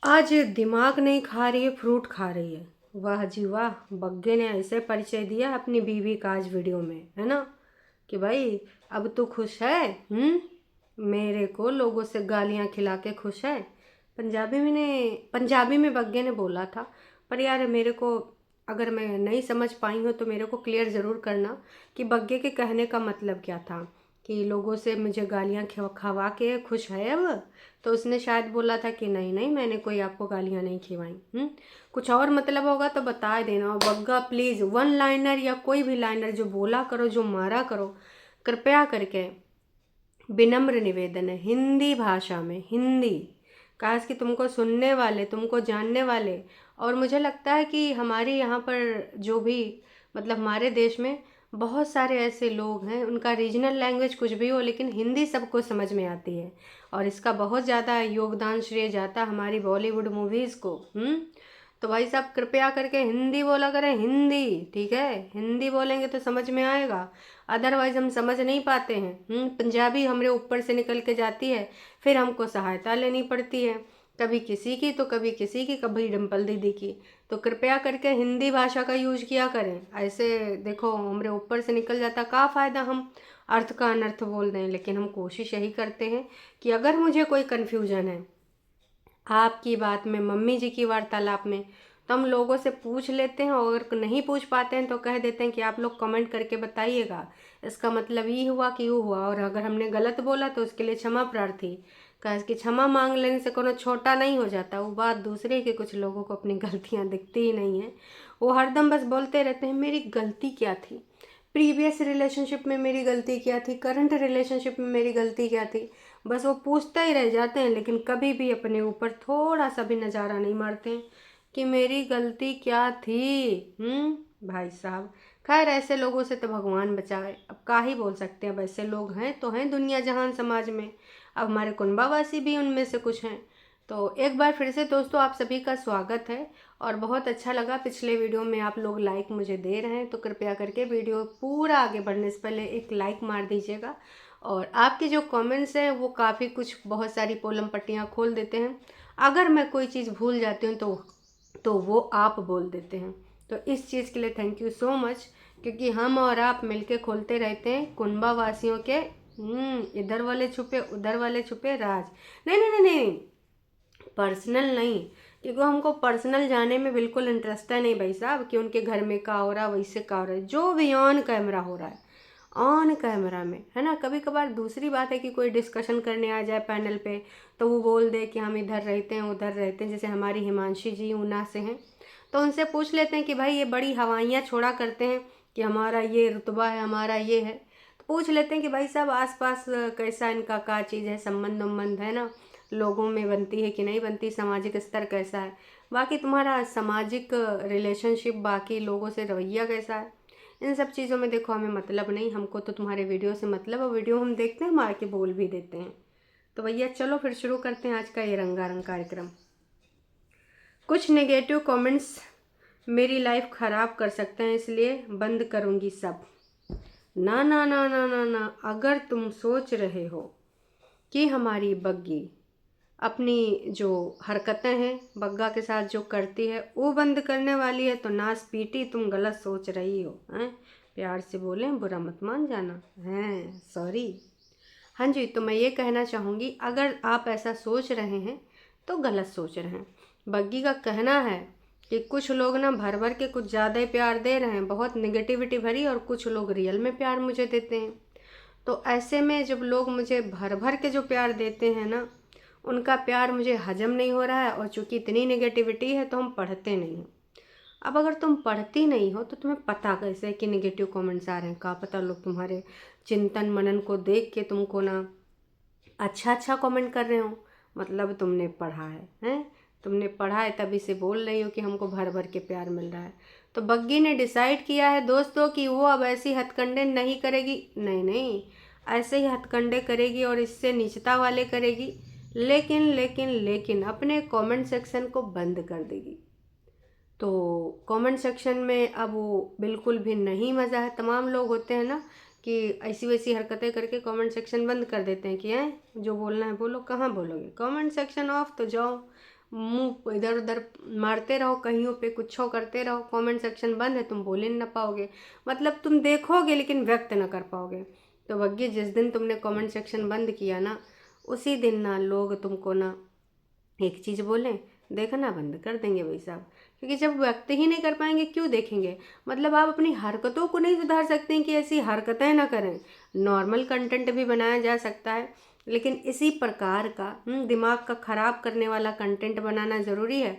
आज दिमाग नहीं खा रही है, फ्रूट खा रही है। वाह जी वाह, बग्गे ने ऐसे परिचय दिया अपनी बीवी का आज वीडियो में, है ना, कि भाई अब तू खुश है। मेरे को लोगों से गालियां खिला के खुश है। पंजाबी में बग्गे ने बोला था। पर यार मेरे को, अगर मैं नहीं समझ पाई हूँ तो मेरे को क्लियर ज़रूर करना कि बग्गे के कहने का मतलब क्या था। कि लोगों से मुझे गालियाँ खवा के खुश है अब। तो उसने शायद बोला था कि नहीं नहीं, मैंने कोई आपको गालियाँ नहीं खिलाई। कुछ और मतलब होगा तो बता देना। और बग्गा प्लीज़ वन लाइनर या कोई भी लाइनर जो बोला करो, जो मारा करो, कृपया करके विनम्र निवेदन है, हिंदी भाषा में, हिंदी, काश कि तुमको सुनने वाले, तुमको जानने वाले। और मुझे लगता है कि हमारे यहाँ पर जो भी, मतलब हमारे देश में बहुत सारे ऐसे लोग हैं, उनका रीजनल लैंग्वेज कुछ भी हो लेकिन हिंदी सबको समझ में आती है। और इसका बहुत ज़्यादा योगदान श्रेय जाता है हमारी बॉलीवुड मूवीज़ को। तो भाई साहब कृपया करके हिंदी बोला करें, हिंदी, ठीक है, हिंदी बोलेंगे तो समझ में आएगा। अदरवाइज हम समझ नहीं पाते हैं। पंजाबी हमारे ऊपर से निकल के जाती है, फिर हमको सहायता लेनी पड़ती है, कभी किसी की तो कभी किसी की, कभी डिम्पल दीदी की। तो कृपया करके हिंदी भाषा का यूज किया करें। ऐसे देखो हमारे ऊपर से निकल जाता, का फ़ायदा हम अर्थ का अनर्थ बोल दें। लेकिन हम कोशिश यही करते हैं कि अगर मुझे कोई कन्फ्यूजन है आपकी बात में, मम्मी जी की वार्तालाप में, तो हम लोगों से पूछ लेते हैं। और अगर नहीं पूछ पाते हैं तो कह देते हैं कि आप लोग कमेंट करके बताइएगा, इसका मतलब ये हुआ कि वो हुआ। और अगर हमने गलत बोला तो उसके लिए क्षमा प्रार्थी। कह कि क्षमा मांग लेने से कोनो छोटा नहीं हो जाता। वो बात दूसरे की, कुछ लोगों को अपनी गलतियाँ दिखती ही नहीं है। वो हरदम बस बोलते रहते हैं मेरी गलती क्या थी, प्रीवियस रिलेशनशिप में मेरी गलती क्या थी, करंट रिलेशनशिप में मेरी गलती क्या थी। बस वो पूछते ही रह जाते हैं, लेकिन कभी भी अपने ऊपर थोड़ा सा भी नज़ारा नहीं मारते हैं कि मेरी गलती क्या थी। भाई साहब, खैर ऐसे लोगों से तो भगवान बचाए। अब का ही बोल सकते हैं। अब ऐसे लोग हैं तो हैं दुनिया जहान समाज में। अब हमारे कुंबावासी भी उनमें से कुछ हैं। तो एक बार फिर से दोस्तों आप सभी का स्वागत है। और बहुत अच्छा लगा, पिछले वीडियो में आप लोग लाइक मुझे दे रहे हैं, तो कृपया करके वीडियो पूरा आगे बढ़ने से पहले एक लाइक मार दीजिएगा। और आपके जो कमेंट्स हैं वो काफ़ी कुछ, बहुत सारी पोलम पट्टियाँ खोल देते हैं। अगर मैं कोई चीज़ भूल जाती हूँ तो वो आप बोल देते हैं। तो इस चीज़ के लिए थैंक यू सो मच, क्योंकि हम और आप मिलके खोलते रहते हैं कुंबा वासियों के इधर वाले छुपे उधर वाले छुपे राज। नहीं नहीं नहीं नहीं, पर्सनल नहीं, क्योंकि हमको पर्सनल जाने में बिल्कुल इंटरेस्ट है नहीं भाई साहब, कि उनके घर में क्या हो रहा है, वैसे क्या हो रहा है, जो भी ऑन कैमरा हो रहा है ऑन कैमरा में, है ना। कभी कभार दूसरी बात है कि कोई डिस्कशन करने आ जाए पैनल पे, तो वो बोल दे कि हम इधर रहते हैं उधर रहते हैं। जैसे हमारी हिमांशी जी ऊना से हैं, तो उनसे पूछ लेते हैं कि भाई ये बड़ी हवाइयाँ छोड़ा करते हैं कि हमारा ये रुतबा है, हमारा ये है। तो पूछ लेते हैं कि भाई साहब आसपास कैसा इनका क्या चीज़ है, संबंध उम्बंध है ना, लोगों में बनती है कि नहीं बनती, सामाजिक स्तर कैसा है, बाकी तुम्हारा सामाजिक रिलेशनशिप बाकी लोगों से रवैया कैसा है। इन सब चीज़ों में देखो हमें मतलब नहीं, हमको तो तुम्हारे वीडियो से मतलब है। वीडियो हम देखते हैं, हम आके बोल भी देते हैं। तो भैया चलो फिर शुरू करते हैं आज का ये रंगारंग कार्यक्रम। कुछ नेगेटिव कमेंट्स मेरी लाइफ ख़राब कर सकते हैं, इसलिए बंद करूँगी सब। ना ना ना ना ना ना, अगर तुम सोच रहे हो कि हमारी बग्गी अपनी जो हरकतें हैं बग्गा के साथ जो करती है वो बंद करने वाली है, तो नास पीटी तुम गलत सोच रही हो। हैं, प्यार से बोलें, बुरा मत मान जाना। हैं, सॉरी। हाँ जी, तो मैं ये कहना चाहूँगी, अगर आप ऐसा सोच रहे हैं तो गलत सोच रहे हैं। बग्गी का कहना है कि कुछ लोग ना भर भर के कुछ ज़्यादा ही प्यार दे रहे हैं, बहुत निगेटिविटी भरी, और कुछ लोग रियल में प्यार मुझे देते हैं। तो ऐसे में जब लोग मुझे भर भर के जो प्यार देते हैं ना, उनका प्यार मुझे हजम नहीं हो रहा है। और चूंकि इतनी नेगेटिविटी है तो हम पढ़ते नहीं हैं। अब अगर तुम पढ़ती नहीं हो तो तुम्हें पता कैसे है कि नेगेटिव कमेंट्स आ रहे हैं। का पता लोग तुम्हारे चिंतन मनन को देख के तुमको ना अच्छा अच्छा कमेंट कर रहे हो, मतलब तुमने पढ़ा है, हैं, तुमने पढ़ा है तभी से बोल रही हो कि हमको भर भर के प्यार मिल रहा है। तो बग्गी ने डिसाइड किया है दोस्तों कि वो अब ऐसी हथकंडे नहीं करेगी। नहीं नहीं, ऐसे ही हथकंडे करेगी और इससे नीचता वाले करेगी, लेकिन लेकिन लेकिन अपने कमेंट सेक्शन को बंद कर देगी। तो कमेंट सेक्शन में अब वो बिल्कुल भी नहीं मज़ा है। तमाम लोग होते हैं ना कि ऐसी वैसी हरकतें करके कमेंट सेक्शन बंद कर देते हैं कि हैं जो बोलना है बोलो, कहाँ बोलोगे, कमेंट सेक्शन ऑफ, तो जाओ मुंह इधर उधर मारते रहो, कहीं पे कुछ करते रहो, कमेंट सेक्शन बंद है, तुम बोल ही ना पाओगे, मतलब तुम देखोगे लेकिन व्यक्त ना कर पाओगे। तो भग्य जिस दिन तुमने कमेंट सेक्शन बंद किया ना, उसी दिन ना लोग तुमको ना एक चीज़ बोलें, देखना बंद कर देंगे भाई साहब। क्योंकि जब व्यक्त ही नहीं कर पाएंगे क्यों देखेंगे, मतलब आप अपनी हरकतों को नहीं सुधार सकते हैं कि ऐसी हरकतें ना करें। नॉर्मल कंटेंट भी बनाया जा सकता है, लेकिन इसी प्रकार का दिमाग का ख़राब करने वाला कंटेंट बनाना ज़रूरी है।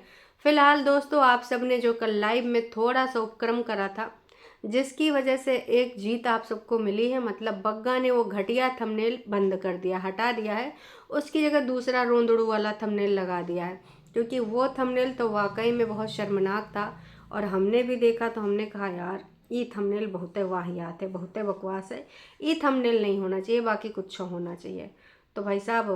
फ़िलहाल दोस्तों, आप सब ने जो कल लाइव में थोड़ा सा उपक्रम करा था, जिसकी वजह से एक जीत आप सबको मिली है, मतलब बग्गा ने वो घटिया थंबनेल बंद कर दिया, हटा दिया है, उसकी जगह दूसरा रोंदड़ू वाला थंबनेल लगा दिया है। क्योंकि वो थंबनेल तो वाकई में बहुत शर्मनाक था, और हमने भी देखा तो हमने कहा यार ये थंबनेल बहुत वाहियात है, बहुत बकवास है, ये थंबनेल नहीं होना चाहिए, बाकी कुछ होना चाहिए। तो भाई साहब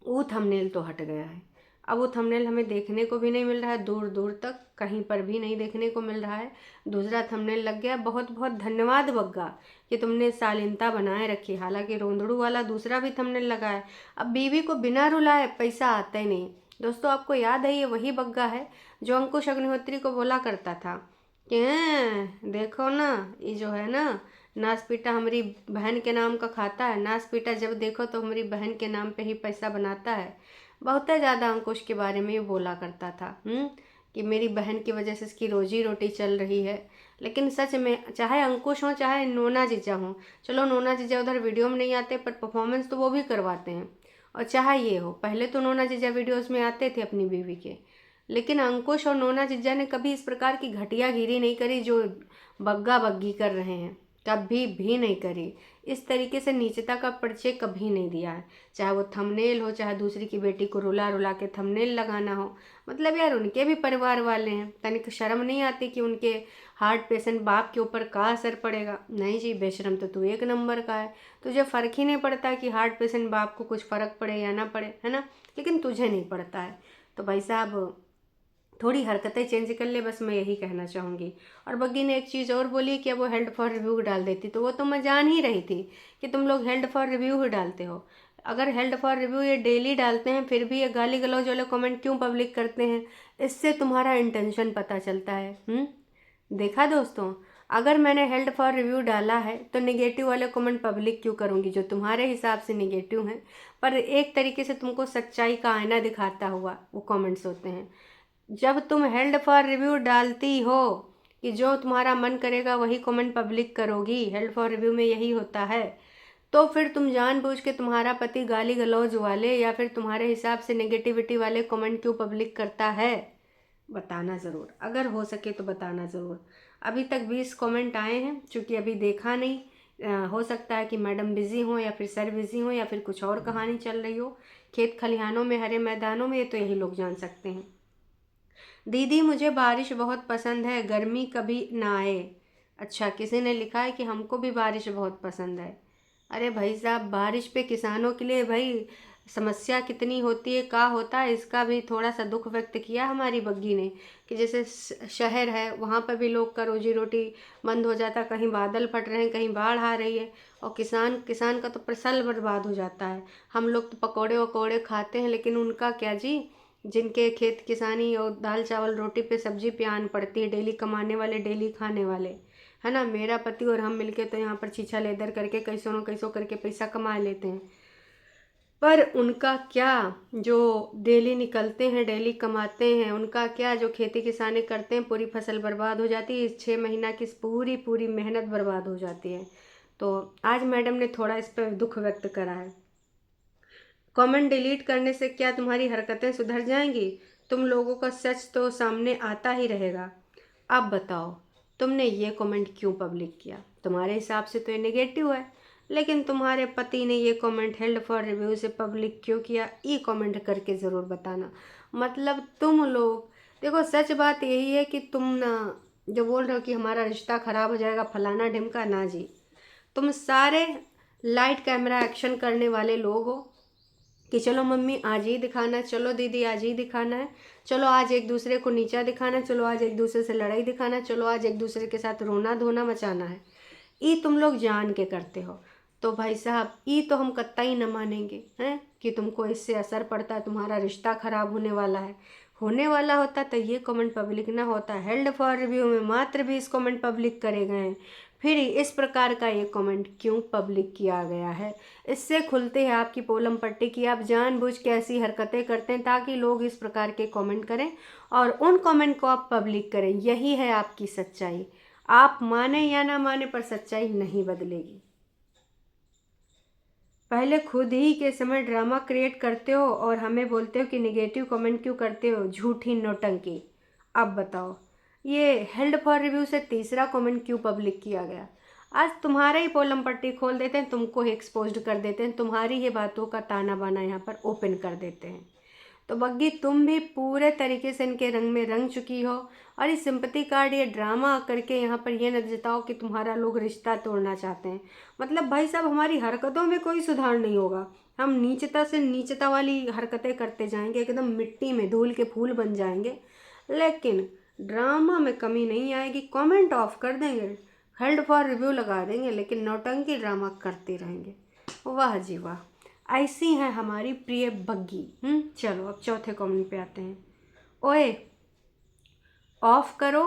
वो थंबनेल तो हट गया है। अब वो थंबनेल हमें देखने को भी नहीं मिल रहा है, दूर दूर तक कहीं पर भी नहीं देखने को मिल रहा है। दूसरा थंबनेल लग गया। बहुत बहुत धन्यवाद बग्गा कि तुमने शालीनता बनाए रखी। हालांकि रोंदड़ू वाला दूसरा भी थंबनेल लगा है। अब बीवी को बिना रुलाए पैसा आता ही नहीं। दोस्तों, आपको याद है ये वही बग्गा है जो अंकुश अग्निहोत्री को बोला करता था कि देखो ना, ये जो है ना नास पीटा हमारी बहन के नाम का खाता है, नास पीटा जब देखो तो हमारी बहन के नाम पे ही पैसा बनाता है। बहुत ज़्यादा अंकुश के बारे में ये बोला करता था कि मेरी बहन की वजह से इसकी रोजी रोटी चल रही है। लेकिन सच में चाहे अंकुश हो चाहे नोना जीजा हो, चलो नोना जीजा उधर वीडियो में नहीं आते पर परफॉर्मेंस तो वो भी करवाते हैं, और चाहे ये हो, पहले तो नोना जीजा वीडियोस में आते थे अपनी बीवी के, लेकिन अंकुश और नोना जीजा ने कभी इस प्रकार की घटियागिरी नहीं करी जो बग्गा बग्गी कर रहे हैं, कभी भी नहीं करी। इस तरीके से नीचता का परिचय कभी नहीं दिया है, चाहे वो थंबनेल हो, चाहे दूसरी की बेटी को रुला रुला के थंबनेल लगाना हो। मतलब यार उनके भी परिवार वाले हैं, तनिक शर्म नहीं आती कि उनके हार्ट पेशेंट बाप के ऊपर का असर पड़ेगा। नहीं जी बेशरम, तो तू एक नंबर का है, तुझे फ़र्क ही नहीं पड़ता कि हार्ट पेशेंट बाप को कुछ फ़र्क पड़े या ना पड़े, है ना, लेकिन तुझे नहीं पड़ता है। तो भाई साहब थोड़ी हरकतें चेंज कर ले, बस मैं यही कहना चाहूँगी। और बग्गी ने एक चीज़ और बोली कि वो हेल्ड फॉर रिव्यू डाल देती, तो वो तो मैं जान ही रही थी कि तुम लोग हेल्ड फॉर रिव्यू ही डालते हो। अगर हेल्ड फॉर रिव्यू ये डेली डालते हैं फिर भी ये गाली गलौज वाले कमेंट क्यों पब्लिक करते हैं, इससे तुम्हारा इंटेंशन पता चलता है। देखा दोस्तों, अगर मैंने हेल्ड फॉर रिव्यू डाला है तो नेगेटिव वाले कमेंट पब्लिक क्यों करूँगी जो तुम्हारे हिसाब से नेगेटिव हैं, पर एक तरीके से तुमको सच्चाई का आईना दिखाता हुआ वो कमेंट्स होते हैं। जब तुम हेल्ड फॉर रिव्यू डालती हो कि जो तुम्हारा मन करेगा वही कमेंट पब्लिक करोगी, हेल्ड फॉर रिव्यू में यही होता है, तो फिर तुम जानबूझ के तुम्हारा पति गाली गलौज वाले या फिर तुम्हारे हिसाब से नेगेटिविटी वाले कमेंट क्यों पब्लिक करता है, बताना ज़रूर, अगर हो सके तो बताना ज़रूर। अभी तक 20 कमेंट आए हैं, चूँकि अभी देखा नहीं, हो सकता है कि मैडम बिज़ी हो या फिर सर बिज़ी हो या फिर कुछ और कहानी चल रही हो खेत खलिहानों में, हरे मैदानों में, ये तो यही लोग जान सकते हैं। दीदी मुझे बारिश बहुत पसंद है, गर्मी कभी ना आए। अच्छा, किसी ने लिखा है कि हमको भी बारिश बहुत पसंद है। अरे भाई साहब, बारिश पे किसानों के लिए भाई समस्या कितनी होती है, क्या होता है, इसका भी थोड़ा सा दुख व्यक्त किया हमारी बग्गी ने कि जैसे शहर है वहाँ पर भी लोग का रोजी रोटी बंद हो जाता, कहीं बादल फट रहे हैं, कहीं बाढ़ आ रही है, और किसान का तो फसल बर्बाद हो जाता है। हम लोग तो पकौड़े वकौड़े खाते हैं, लेकिन उनका क्या जी, जिनके खेत किसानी और दाल चावल रोटी पे सब्जी पे आन पड़ती है, डेली कमाने वाले डेली खाने वाले, है ना। मेरा पति और हम मिलके तो यहाँ पर छीछा लेदर करके कैसों न कैसों करके पैसा कमा लेते हैं, पर उनका क्या, जो डेली निकलते हैं डेली कमाते हैं, उनका क्या, जो खेती किसानी करते हैं, पूरी फसल बर्बाद हो जाती है, 6 महीना की पूरी पूरी मेहनत बर्बाद हो जाती है। तो आज मैडम ने थोड़ा इस पर दुख व्यक्त करा है। कमेंट डिलीट करने से क्या तुम्हारी हरकतें सुधर जाएंगी, तुम लोगों का सच तो सामने आता ही रहेगा। अब बताओ तुमने ये कमेंट क्यों पब्लिक किया, तुम्हारे हिसाब से तो ये नेगेटिव है, लेकिन तुम्हारे पति ने ये कमेंट हेल्ड फॉर रिव्यू से पब्लिक क्यों किया, ये कमेंट करके ज़रूर बताना। मतलब तुम लोग देखो, सच बात यही है कि तुम ना जो बोल रहे हो कि हमारा रिश्ता ख़राब हो जाएगा फलाना ढिमका, ना जी, तुम सारे लाइट कैमरा एक्शन करने वाले लोग हो कि चलो मम्मी आज ही दिखाना है, चलो दीदी आज ही दिखाना है, चलो आज एक दूसरे को नीचा दिखाना है, चलो आज एक दूसरे से लड़ाई दिखाना है, चलो आज एक दूसरे के साथ रोना धोना मचाना है। ये तुम लोग जान के करते हो। तो भाई साहब ये तो हम कतई न मानेंगे हैं कि तुमको इससे असर पड़ता है, तुम्हारा रिश्ता खराब होने वाला है। होने वाला होता तो ये कमेंट पब्लिक ना होता। हेल्ड फॉर रिव्यू में मात्र 20 कमेंट पब्लिक करे गए हैं, फिर इस प्रकार का ये कमेंट क्यों पब्लिक किया गया है? इससे खुलते हैं आपकी पोलम पट्टी की आप जानबूझ के ऐसी हरकतें करते हैं ताकि लोग इस प्रकार के कमेंट करें और उन कमेंट को आप पब्लिक करें। यही है आपकी सच्चाई। आप माने या ना माने पर सच्चाई नहीं बदलेगी। पहले खुद ही के समय ड्रामा क्रिएट करते हो और हमें बोलते हो कि नेगेटिव कमेंट क्यों करते हो, झूठी नौटंकी। अब बताओ ये हेल्ड फॉर रिव्यू से तीसरा कमेंट क्यों पब्लिक किया गया? आज तुम्हारा ही पोलम पट्टी खोल देते हैं, तुमको ही एक्सपोज्ड कर देते हैं, तुम्हारी ही बातों का ताना बाना यहाँ पर ओपन कर देते हैं। तो बग्गी तुम भी पूरे तरीके से इनके रंग में रंग चुकी हो और ये सिंपैथी कार्ड ये ड्रामा करके यहाँ पर ये न जताओ कि तुम्हारा लोग रिश्ता तोड़ना चाहते हैं। मतलब भाई साहब हमारी हरकतों में कोई सुधार नहीं होगा, हम नीचता से नीचता वाली हरकतें करते जाएंगे, एकदम मिट्टी में धूल के फूल बन जाएंगे, लेकिन ड्रामा में कमी नहीं आएगी। कमेंट ऑफ कर देंगे, हेल्ड फॉर रिव्यू लगा देंगे, लेकिन नौटंकी ड्रामा करते रहेंगे। वाह जी वाह, ऐसी हैं हमारी प्रिय बग्गी। चलो अब चौथे कमेंट पे आते हैं। ओए ऑफ करो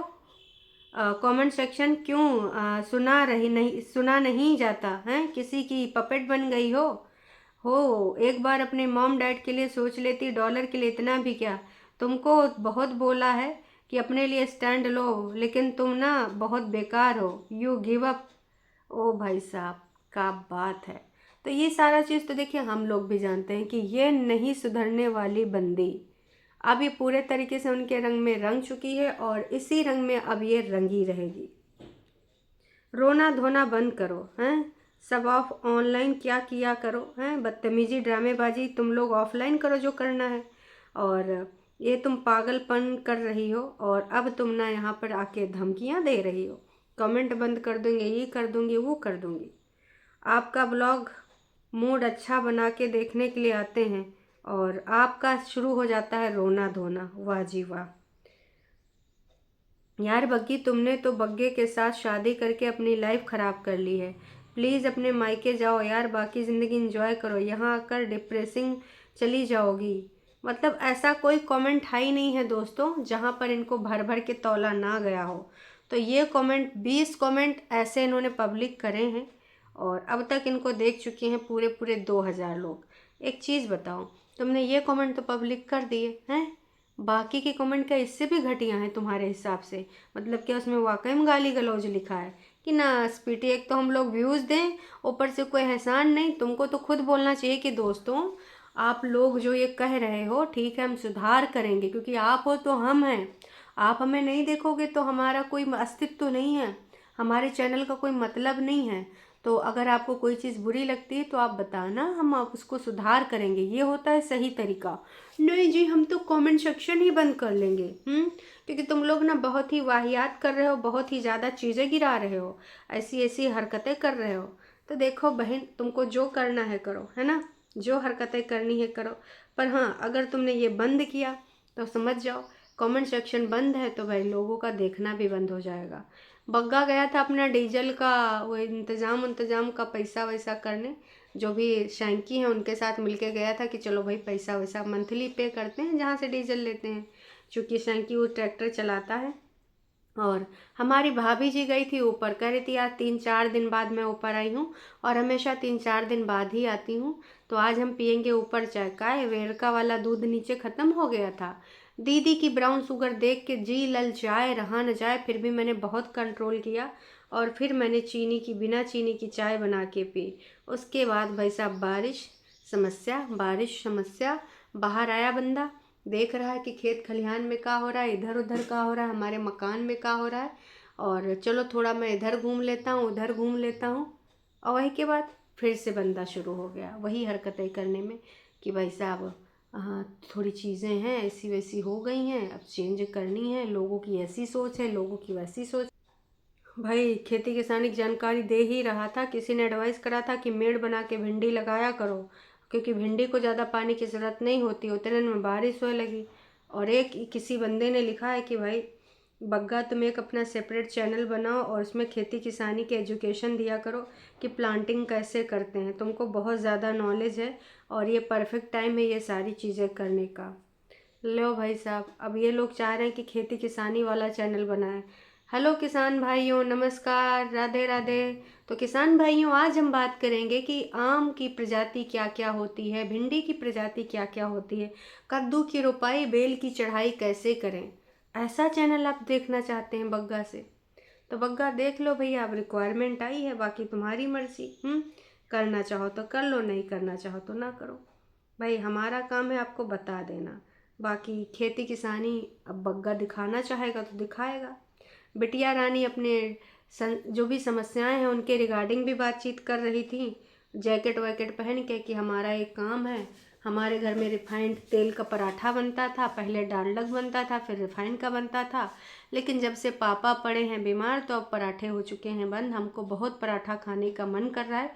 कमेंट सेक्शन, क्यों सुना नहीं जाता है? किसी की पपेट बन गई हो एक बार अपने मॉम डैड के लिए सोच लेती, डॉलर के लिए इतना भी क्या। तुमको बहुत बोला है कि अपने लिए स्टैंड लो, लेकिन तुम ना बहुत बेकार हो, यू गिव अप। ओ भाई साहब क्या बात है। तो ये सारा चीज़ तो देखिए हम लोग भी जानते हैं कि ये नहीं सुधरने वाली बंदी अब ये पूरे तरीके से उनके रंग में रंग चुकी है और इसी रंग में अब ये रंगी रहेगी। रोना धोना बंद करो हैं, सब ऑफ ऑनलाइन क्या किया करो हैं, बदतमीजी ड्रामेबाजी तुम लोग ऑफलाइन करो जो करना है। और ये तुम पागलपन कर रही हो और अब तुम ना यहाँ पर आके धमकियाँ दे रही हो, कमेंट बंद कर दूँगी, ये कर दूँगी, वो कर दूँगी। आपका ब्लॉग मूड अच्छा बना के देखने के लिए आते हैं और आपका शुरू हो जाता है रोना धोना। वाह जी वाह यार बग्गी, तुमने तो बग्गे के साथ शादी करके अपनी लाइफ ख़राब कर ली है। प्लीज़ अपने मायके जाओ यार, बाकी ज़िंदगी इंजॉय करो, यहाँ आकर डिप्रेसिंग चली जाओगी। मतलब ऐसा कोई कमेंट है ही नहीं है दोस्तों जहाँ पर इनको भर भर के तौला ना गया हो। तो ये कमेंट 20 कमेंट ऐसे इन्होंने पब्लिक करे हैं और अब तक इनको देख चुके हैं पूरे पूरे 2000 लोग। एक चीज़ बताओ, तुमने ये कमेंट तो पब्लिक कर दिए हैं, बाकी के कमेंट क्या इससे भी घटिया हैं तुम्हारे हिसाब से? मतलब क्या उसमें वाकई में गाली गलौज लिखा है कि ना स्पीटी? एक तो हम लोग व्यूज़ दें, ऊपर से कोई एहसान नहीं। तुमको तो खुद बोलना चाहिए कि दोस्तों आप लोग जो ये कह रहे हो ठीक है, हम सुधार करेंगे, क्योंकि आप हो तो हम हैं। आप हमें नहीं देखोगे तो हमारा कोई अस्तित्व तो नहीं है, हमारे चैनल का कोई मतलब नहीं है। तो अगर आपको कोई चीज़ बुरी लगती है तो आप बताना, हम आप उसको सुधार करेंगे, ये होता है सही तरीका। नहीं जी हम तो कमेंट सेक्शन ही बंद कर लेंगे, क्योंकि तुम लोग ना बहुत ही वाहियात कर रहे हो, बहुत ही ज़्यादा चीज़ें गिरा रहे हो, ऐसी ऐसी हरकतें कर रहे हो। तो देखो बहन, तुमको जो करना है करो, है ना, जो हरकतें करनी है करो। पर हाँ, अगर तुमने ये बंद किया तो समझ जाओ कमेंट सेक्शन बंद है तो भाई लोगों का देखना भी बंद हो जाएगा। बग्गा गया था अपना डीजल का वो इंतज़ाम का पैसा वैसा करने, जो भी शैंकी हैं उनके साथ मिलके गया था कि चलो भाई पैसा वैसा मंथली पे करते हैं जहाँ से डीजल लेते हैं, क्योंकि शैंकी वो ट्रैक्टर चलाता है। और हमारी भाभी जी गई थी ऊपर, कह रही थी आज 3-4 दिन बाद मैं ऊपर आई हूँ और हमेशा 3-4 दिन बाद ही आती हूँ, तो आज हम पियेंगे ऊपर चाय। का वेरका वाला दूध नीचे ख़त्म हो गया था। दीदी की ब्राउन शुगर देख के जी लल जाए रहा न जाए, फिर भी मैंने बहुत कंट्रोल किया और फिर मैंने चीनी की बिना चीनी की चाय बना के पी। उसके बाद भाई साहब बारिश समस्या, बाहर आया बंदा, देख रहा है कि खेत खलिहान में क्या हो रहा है, इधर उधर क्या हो रहा है, हमारे मकान में क्या हो रहा है, और चलो थोड़ा मैं इधर घूम लेता हूँ उधर घूम लेता हूँ। और वही के बाद फिर से बंदा शुरू हो गया वही हरकतें करने में कि भाई साहब हाँ थोड़ी चीज़ें हैं ऐसी वैसी हो गई हैं, अब चेंज करनी है, लोगों की ऐसी सोच है, लोगों की वैसी सोच। भाई खेती किसानी की जानकारी दे ही रहा था, किसी ने एडवाइस करा था कि मेड़ बना के भिंडी लगाया करो, क्योंकि भिंडी को ज़्यादा पानी की ज़रूरत नहीं होती, उतने में बारिश होने लगी। और एक किसी बंदे ने लिखा है कि भाई बग्गा तुम एक अपना सेपरेट चैनल बनाओ और उसमें खेती किसानी के एजुकेशन दिया करो कि प्लांटिंग कैसे करते हैं। तुमको बहुत ज़्यादा नॉलेज है और ये परफेक्ट टाइम है ये सारी चीज़ें करने का। लो भाई साहब, अब ये लोग चाह रहे हैं कि खेती किसानी वाला चैनल बनाएं। हेलो किसान भाइयों, नमस्कार, राधे राधे। तो किसान भाइयों, आज हम बात करेंगे कि आम की प्रजाति क्या क्या होती है, भिंडी की प्रजाति क्या क्या होती है, कद्दू की रोपाई, बेल की चढ़ाई कैसे करें। ऐसा चैनल आप देखना चाहते हैं बग्गा से, तो बग्गा देख लो भैया, अब रिक्वायरमेंट आई है, बाकी तुम्हारी मर्जी। करना चाहो तो कर लो, नहीं करना चाहो तो ना करो। भाई हमारा काम है आपको बता देना, बाकी खेती किसानी अब बग्गा दिखाना चाहेगा तो दिखाएगा। बिटिया रानी अपने जो भी समस्याएं हैं उनके रिगार्डिंग भी बातचीत कर रही थी, जैकेट वैकेट पहन के, कि हमारा एक काम है, हमारे घर में रिफाइंड तेल का पराठा बनता था, पहले डालडा बनता था, फिर रिफाइंड का बनता था, लेकिन जब से पापा पड़े हैं बीमार तो अब पराठे हो चुके हैं बंद। हमको बहुत पराठा खाने का मन कर रहा है,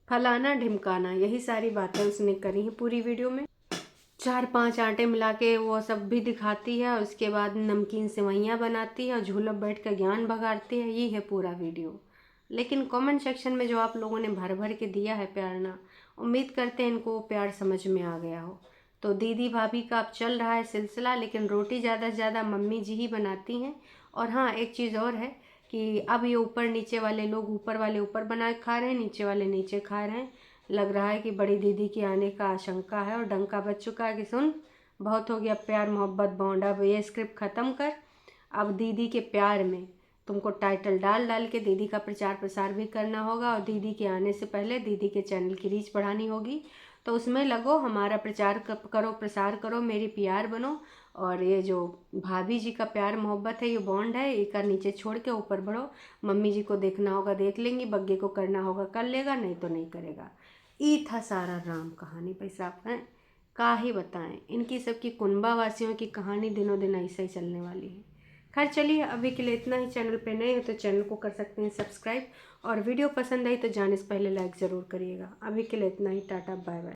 फलाना ढिमकाना, यही सारी बातें उसने करी हैं पूरी वीडियो में। 4-5 आटे मिला के वो सब भी दिखाती है, उसके बाद नमकीन सेवइयाँ बनाती है और झूलप बैठ कर ज्ञान भगाती है। ये है पूरा वीडियो। लेकिन कमेंट सेक्शन में जो आप लोगों ने भर भर के दिया है प्यार ना, उम्मीद करते हैं इनको वो प्यार समझ में आ गया हो। तो दीदी भाभी का अब चल रहा है सिलसिला, लेकिन रोटी ज़्यादा से ज़्यादा मम्मी जी ही बनाती हैं। और हाँ, एक चीज़ और है कि अब ये ऊपर नीचे वाले लोग, ऊपर वाले ऊपर बना के खा रहे हैं, नीचे वाले नीचे खा रहे हैं। लग रहा है कि बड़ी दीदी के आने का आशंका है और डंका बज चुका है कि सुन, बहुत हो गया प्यार मोहब्बत बॉन्ड, अब ये स्क्रिप्ट ख़त्म कर। अब दीदी के प्यार में तुमको टाइटल डाल डाल के दीदी का प्रचार प्रसार भी करना होगा और दीदी के आने से पहले दीदी के चैनल की रीच बढ़ानी होगी। तो उसमें लगो, हमारा प्रचार करो, प्रसार करो, मेरी पीआर बनो। और ये जो भाभी जी का प्यार मोहब्बत है, ये बॉन्ड है, एक नीचे छोड़ के ऊपर बढ़ो। मम्मी जी को देखना होगा देख लेंगी, बग्गे को करना होगा कर लेगा, नहीं तो नहीं करेगा। ई था सारा राम कहानी भाई साहब। हैं का ही बताएं, इनकी सबकी कुनबा वासियों की कहानी दिनों दिन ऐसे ही चलने वाली है। खैर चलिए, अभी के लिए इतना ही। चैनल पे नए हो तो चैनल को कर सकते हैं सब्सक्राइब, और वीडियो पसंद आई तो जाने से पहले लाइक ज़रूर करिएगा। अभी के लिए इतना ही, टाटा बाय बाय।